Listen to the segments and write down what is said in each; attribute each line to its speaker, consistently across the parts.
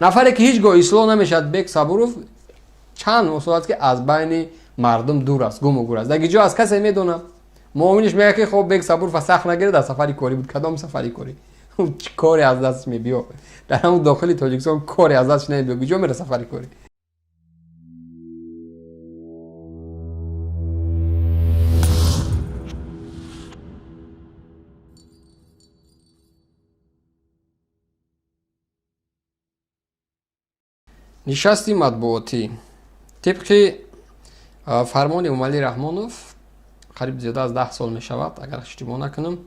Speaker 1: نفری که هیچگاه اصلاح نمیشد بک صبروف چند اصولات که از بین مردم دور است، گم و گور است. دیگه جو از کسی میدونم مؤمنش میگه که خب بک صبروف سخت نگیره، در سفری کاری بود. کدام سفری کاری؟ کاری از دست میبیو در همون داخل تاجیکستان کاری از دست نمیبیو. کجا میره سفری کاری؟ نشستی مطبوعاتی طبق فرمان امومعلی رحمانوف قریب زیاده از 10 سال می شود اگر اشتباه نکنم،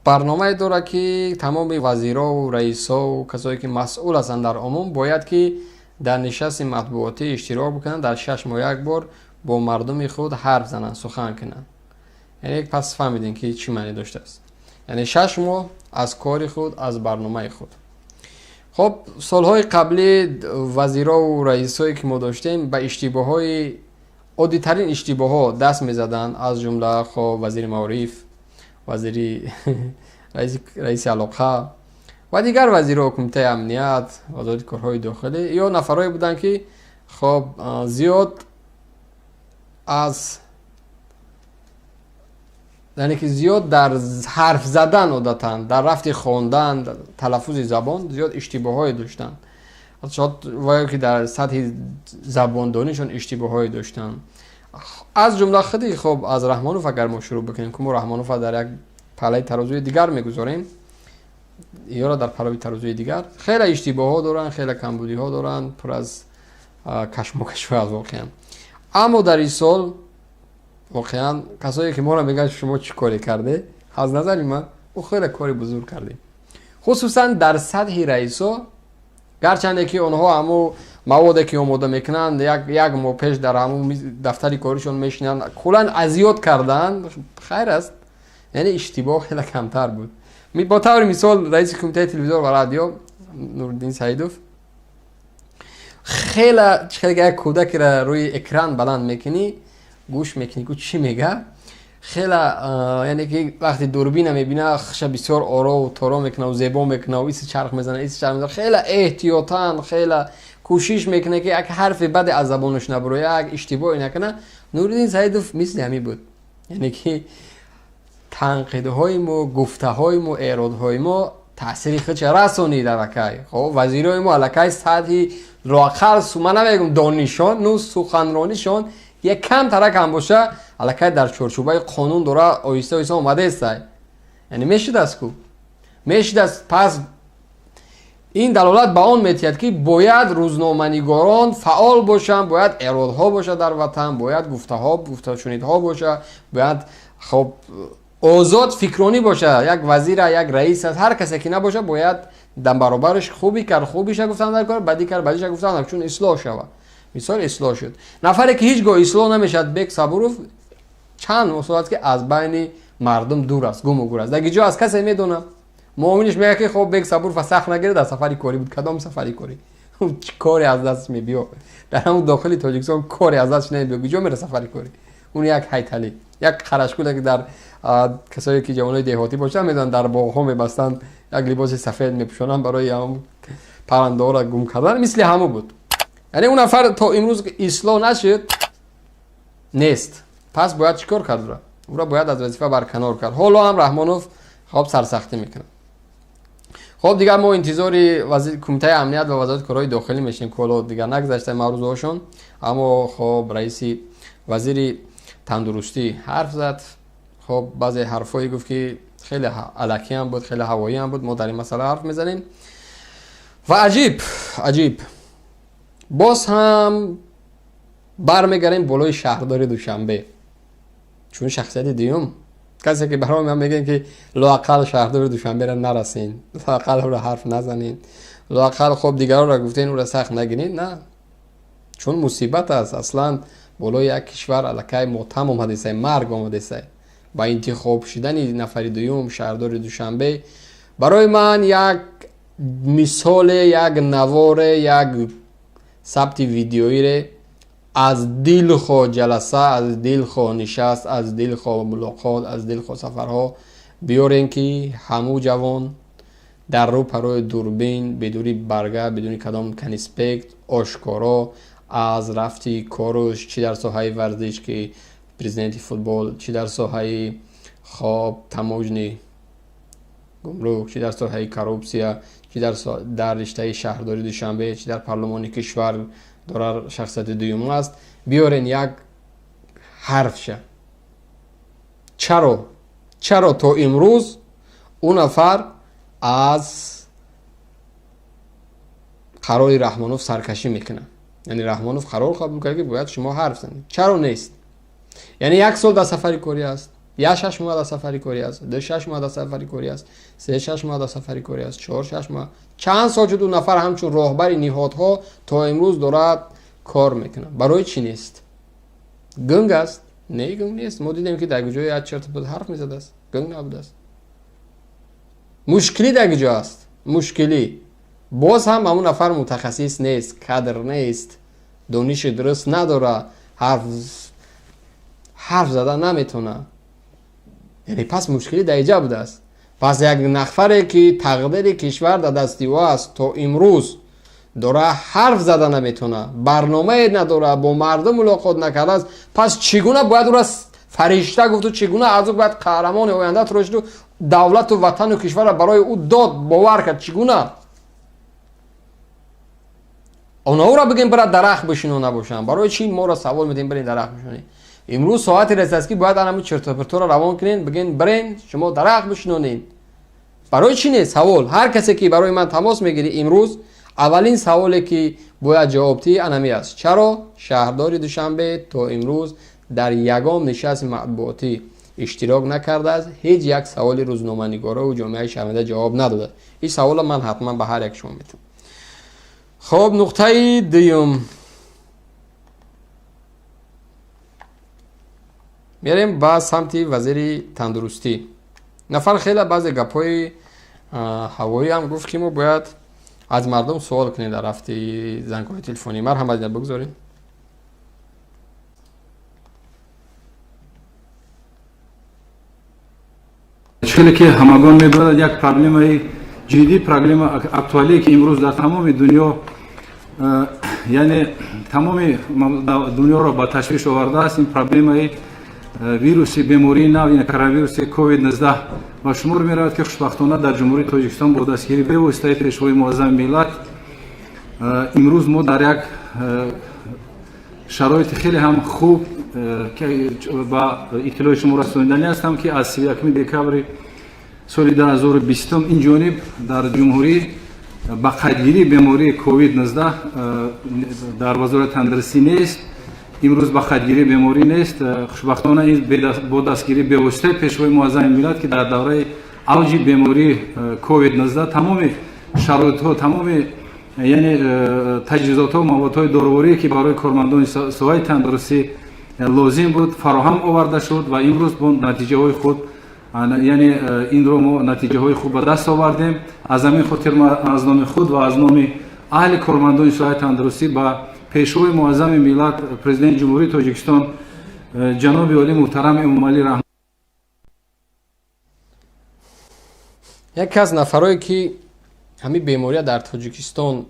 Speaker 1: برنامه داره که تمام وزیرا و رئیسا و کسایی که مسئول هستند در عموم باید که در نشست مطبوعاتی اشتراک بکنن، در 6 ماه یک بار با مردم خود حرف زنن، سخن کنن. یعنی پس فهمیدین که چی معنی داشته است. یعنی 6 ماه از کار خود، از برنامه خود. خب سالهای قبلی وزیرا و رئیسایی که ما داشتیم به اشتباههای عادی‌ترین اشتباه‌ها دست می‌زدن، از جمله خب وزیر معارف، وزیر رئیس علاقه و دیگر وزیرا حکومت امنیت، وزارت کارهای داخلی، یا نفرایی بودن که خب زیاد از یعنی که زیاد در حرف زدن عادتاً، در رفت خواندن، در تلفظ زبان زیاد اشتباهایی داشتن. شاید وای که در سطح زبان دانیشون اشتباهایی داشتن. از جمله خودی خب از رحمانوف اگر ما شروع بکنیم که ما رحمانوف در یک پله ترازوی دیگر میگذاریم یا را در پله ترازوی دیگر، خیلی اشتباهات دارن، خیلی کمبودی ها دارن، پر از کشمکش و از واقعا. اما در این سال واقعا کسایی که ما را میگن شما چی کاری کرده، از نظر من او خیلی کاری بزرگ کرده، خصوصا در سطح رئیسا. گرچنده که اونها همو موادی که آماده میکنند یک ماه پیش در همون دفتری کارشون میشینن کلا اذیت کردن، خیر است. یعنی اشتباه خیلی کمتر بود. با طور مثال رئیس کمیته تلویزیون و رادیو نورالدین سعیدوف خیلی یک کودک را روی اکران بلند میکنی، گوش میکنی که چی میگه، خیلی یعنی که وقتی دوربین میبینه خش بسیار آرام و تارا میکنه و زیبا میکنه و ایست چرخ میزنه، خیلی احتیاطاً خیلی کوشش میکنه که یک حرف بد از زبانش نبره، یک اشتباهی نکنه. نورالدین سعیدوف مثل همی بود. یعنی که تنقیدهای ما، گفته‌های ما، اعراضهای ما تأثیر خودش رسونید الکی. خب وزیرای ما الکی سطحی راقل من نمیگم دانشان نو سخنرانیشان یک کم ترک هم باشه الکی در چارچوبه قانون داره آیسته آیسته اومده است. یعنی میشد است کو میشد است. پس این دلالت به آن میتید که باید روزنامه‌نگاران فعال باشن، باید اعراض‌ها باشه در وطن، باید گفته شنیدها باشه، باید خب آزاد فکرانی باشه. یک وزیر، یک رئیس، هر کسی که نباشه باید در برابرش خوبی کرد خوبیش گفتن در کار، بدی کرد بدیش گفتن چون اصلاح شود. مثال اصلاح شد. نفری که هیچگاه اصلاح نمیشد بک صبروف چند اصولات که از بین مردم دور است، گم و گور است. دیگه جو از کسی میدونم مؤمنش میگه که خب بک صبروف سخت نگیره، در سفری کاری بود. کدام سفری کاری؟ کاری از دست میبیو در همون داخل تاجیکستان کاری از دست نمیبیو. کجا میره سفری کاری؟ اون یک هیتلی، یک خرشکوله که در کسایی که جوانای دیهاتی باشن میدن در باغ ها میبستن، یک لباس سفید میپوشونن برای هم پرنده ها را گم کردن. مثل همون بود. یعنی اون نفر تا امروز که اصلاح نشد نیست. پس باید چیکار کرد؟ او را باید از وظیفه برکنار کرد. حالا هم رحمانوف خب سرسختی میکنه. خب دیگه ما انتظار وزیر کمیته امنیت و وزارت کارهای داخلی میشیم که حالا دیگه نگذشته موضوعشون. اما خب رئیس وزیر تندرستی حرف زد. خب بعضی حرفایی گفت که خیلی الکی هم بود، خیلی هوایی هم بود. ما در این مسئله حرف میزنیم و عجیب باز هم برمیگردیم بالای شهرداری دوشنبه، چون شخصیت دیوم کسی که برای من میگن که لااقل شهرداری دوشنبه را نرسین، لااقل رو حرف نزنین، لااقل خب دیگران را گفتین او را سخت نگیرین. نه، چون مصیبت است. اصلا بالای یک کشور الکی ماتم اومده است، مرگ اومده است. با انتخاب شدن نفر دوم شهردار دوشنبه برای من یک مثال، یک نوار، یک ثبت ویدیویی را از دل خو جلسه، از دل خو نشست، از دل خو ملاقات، از دل خو سفرها بیارین که همو جوان در رو پروی دوربین بدون برگه بدون کدام کنسپکت آشکارا از رفتی کاروش، چی در ساحه ورزش که پرزیدنت فوتبال، چی در ساحه خواب تموجنی گمرک، چی در ساحه کروپسیا، چی در رشته شهرداری دوشنبه، چی در پارلمان کشور دارد شخصیت دوم است. بیارین یک حرف شه. چرا تا امروز اون نفر از قرار رحمانوف سرکشی میکنه؟ یعنی رحمانوف قرار قبول کرده که باید شما حرف زنید، چرا نیست؟ یعنی 1 سال در سفر کره است، یا 6 ماه در سفر کره است، 2-6 ماه در سفر کره است، 3-6 ماه در سفر کره است، 4-6 ماه، چند سال شد اون نفر همچون راهبر نهادها تا امروز دارد کار میکنه. برای چی نیست؟ گنگ است؟ نه گنگ نیست. ما دیدیم که در جای از چرت بود حرف میزد است، گنگ نبود است. مشکلی در کجا است؟ مشکلی باز هم همون نفر متخصص نیست، کادر نیست، دانش درست نداره، حرف زدن نمیتونه. یعنی پس مشکلی در اینجا بوده است. پس یک نفری که تقدیر کشور در دست او است تا امروز داره حرف زدن نمیتونه، برنامه نداره، با مردم ملاقات نکرده است، پس چگونه باید او را فرشته گفت و چگونه از او باید قهرمان آینده تراشت و دولت و وطن و کشور را برای او داد باور کرد؟ چگونه اونا را بگیم برای درخت بشین و نباشن؟ برای چی ما را سوال میدیم برین درخت بشینین؟ امروز ساعت رسید که باید همون چرت و پرت را روان کنین، بگین برین شما درخت بشینونین. برای چی نیست؟ سوال هر کسی که برای من تماس میگیری امروز اولین سوالی که باید جواب تی انمی است: چرا شهرداری دوشنبه تا امروز در یگام نشست مطبوعاتی اشتراک نکرده است؟ هیچ یک سوال روزنامه‌نگارا و جامعه شنونده جواب نداده. این سوال من حتما به هر یک شما میتونم. خب نقطه دوم میریم با سمت وزیر تندرستی. نفر خیلی بعضی گپای هوایی هم گفت که ما باید از مردم سوال کنیم در هفته زنگ‌های تلفنی. مرحمت بگذارین.
Speaker 2: اشکالی که همگان می‌برد یک پرابلم جدی، پرابلم اکتوالی که امروز در تمام دنیا یعنی تمام دنیا را با تشویش آورده است. این پرابلم ویروس بیماری نو یعنی کرونا کووید 19 و شمار می رود که خوشبختانه در جمهوری تاجیکستان با دستگیری به واسطه پیشوای معظم ملت امروز ما در یک شرایط خیلی هم خوب که با اطلاع شما رساندنی هستم که از 31 دکمبر سال 2020 این جانب در جمهوری با قدگیری بیماری کووید 19 در وزارت تندرستی نیست. امروز با خودگیری بیماری نیست. خوشبختانه این با دستگیری به واسطه پیشوای معظم ملت که در دوره اوج بیماری کووید 19 تمام شرایط ها، تمام یعنی تجهیزات ها و مواد های دارویی که برای کارمندان ساحه تندرستی لازم بود فراهم آورده شد و امروز با نتیجه های خود یعنی این رو ما نتیجه های خوب به دست آوردیم. از همین خاطر ما از نام خود و از نام اهل کارمندان ساحه تندرستی با پیشوای معظم ملت پرزیدنت جمهوری تاجیکستان جناب عالی محترم امام علی رحمت
Speaker 1: یکی از نفرایی که همین بیماری در تاجیکستان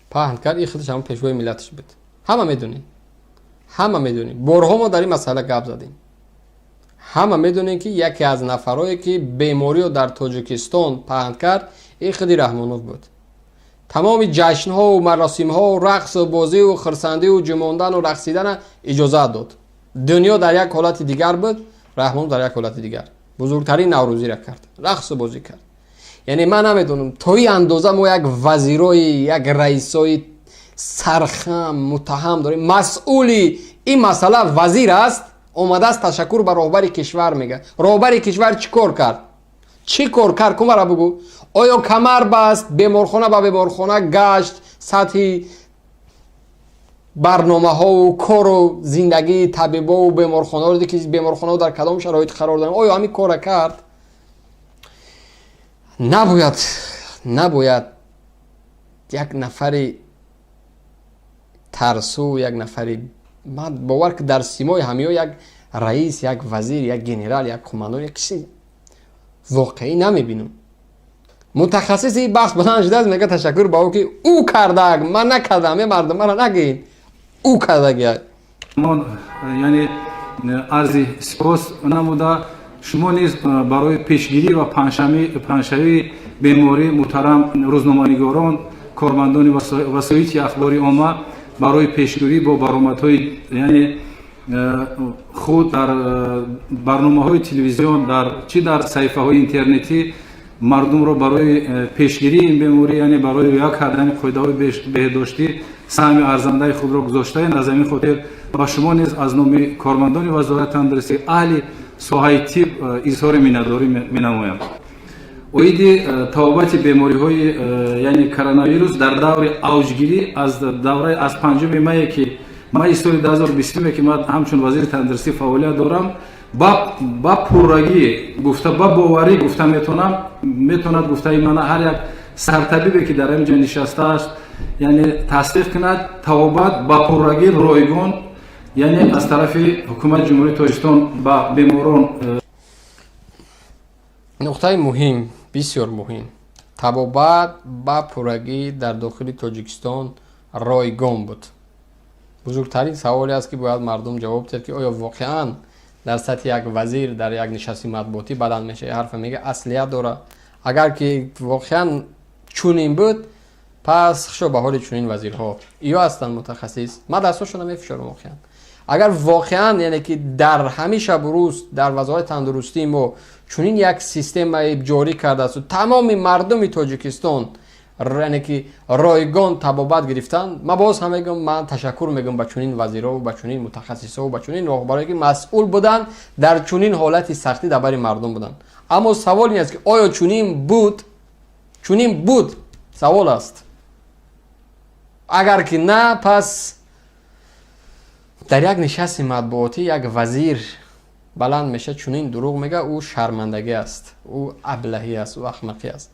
Speaker 1: پهن کرد این خودش همون پیشوای ملتش بود. همه میدونیم بارها ما در این مسئله گپ زدیم. همه میدونیم که یکی از نفرایی که بیماری رو در تاجیکستان پهن کرد این خودی رحمانوف بود. تمام جشن ها و مراسم ها و رقص و بازی و خرسندی و جماندن و رقصیدن اجازه داد. دنیا در یک حالت دیگر بود، رحمان در یک حالت دیگر. بزرگترین نوروزی را کرد، رقص و بازی کرد. یعنی من نمیدونم تا این اندازه ما یک وزیرای، یک رئیسای سرخم متهم داریم. مسئولی این مسئله وزیر است، اومده است تشکر به رهبر کشور میگه. رهبر کشور چی کار کرد کما را بگو. آیا کمر بست، بیمارخانه به بیمارخانه گشت، سطحی برنامه ها و کار و زندگی طبیبا و بیمارخانه رو که بیمارخانه در کدام شرایط قرار دارن، آیا همین کار کرد؟ نباید یک نفر ترسو، یک نفر من باور که در سیمای همه یک رئیس، یک وزیر، یک گنرال، یک کماندان، یک کسی واقعی نمیبینم. متخصص این بحث بلند شده است میگه تشکر با او که او کرده، من نکردم، یه مردم را نگین او کرده.
Speaker 2: ما یعنی عرض سپاس نموده شما نیز برای پیشگیری و پنشوی بیماری محترم روزنامه‌نگاران، کارمندان وسایط اخباری عامه برای پیشگیری با برآمدهای یعنی خود در برنامه‌های تلویزیون در صفحه‌های اینترنتی مردم را برای پیشگیری این بیماری یعنی برای رعایت کردن قاعده‌های بهداشتی سهم ارزنده خود را گذاشته. از این خاطر با شما نیز از نام کارمندان وزارت تندرستی اهل ساحه طب اظهار مینه‌داری می‌نمایم. اوید توابط بیماری‌های یعنی کرونا ویروس در دور اوجگیری از 5 می که مای سال 2020 که من همچون وزیر تندرستی فعالیت دارم با پررگی گفته با باوری گفته میتوند گفته من هر یک سرطبیبی که در اینجا نشسته است یعنی تصدیق کند توابط با پررگی رایگان یعنی از طرف حکومت جمهوری تاجیکستان با بیماران.
Speaker 1: نقطه مهم، بسیار مهم، طبابت با پررگی در داخل تاجیکستان رایگان بود. بزرگترین سوالی است که باید مردم جواب دهد که آیا واقعا در سطح یک وزیر در یک نشست مطبوعاتی بدن میشه حرف میگه اصلیت داره؟ اگر که واقعا چونین بود پس شو به حال چونین وزیرها یا هستن متخصص ما دستاشون نمیفشارم. واقعا اگر واقعا یعنی که در همه شب و روز در وزارت تندرستی ما چونین یک سیستم جاری کرده است و تمام مردم تاجیکستان یعنی که رایگان طبابت گرفتن، ما باز هم میگم من تشکر میگم به چونین وزیرا و به چونین متخصصا و به چونین راهبرایی که مسئول بودن در چونین حالت سختی در بر مردم بودن. اما سوال این است که آیا چونین بود؟ سوال است. اگر که نه پس در یک نشست مطبوعاتی یک وزیر بلند میشه چونین دروغ میگه، او شرمندگی است، او ابلهی است، او احمقی است.